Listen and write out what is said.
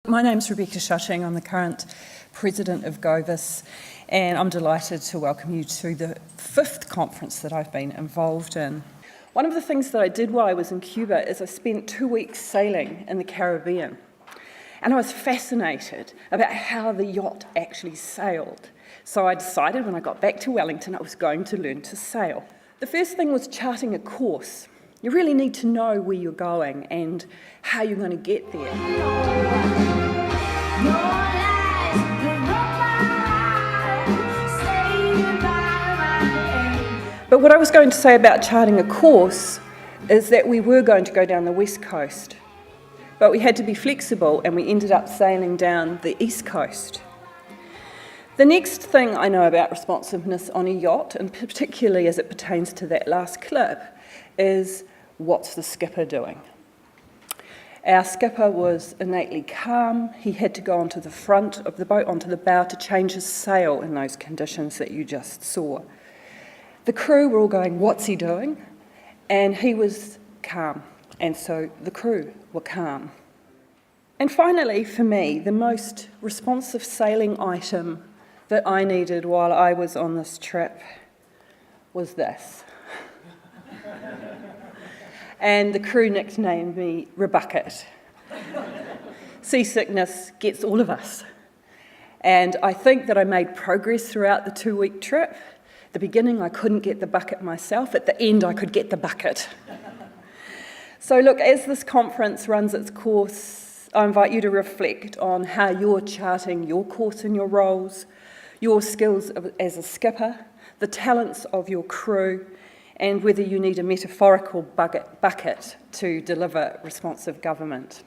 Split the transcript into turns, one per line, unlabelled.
My name's Rebecca Schasching. I'm the current president of Govis, and I'm delighted to welcome you to the 5th conference that I've been involved in. One of the things that I did while I was in Cuba is I spent 2 weeks sailing in the Caribbean, and I was fascinated about how the yacht actually sailed. So I decided when I got back to Wellington I was going to learn to sail. The first thing was charting a course. You really need to know where you're going and how you're going to get there. But what I was going to say about charting a course is that we were going to go down the west coast, but we had to be flexible and we ended up sailing down the east coast. The next thing I know about responsiveness on a yacht, and particularly as it pertains to that last clip, is what's the skipper doing? Our skipper was innately calm. He had to go onto the front of the boat, onto the bow, to change his sail in those conditions that you just saw. The crew were all going, "What's he doing?" And he was calm, and so the crew were calm. And finally, for me, the most responsive sailing item that I needed while I was on this trip was this. And the crew nicknamed me Rebucket. Seasickness gets all of us. And I think that I made progress throughout the 2-week trip. At the beginning, I couldn't get the bucket myself. At the end, I could get the bucket. So look, as this conference runs its course, I invite you to reflect on how you're charting your course and your roles, your skills as a skipper, the talents of your crew, and whether you need a metaphorical bucket to deliver responsive government.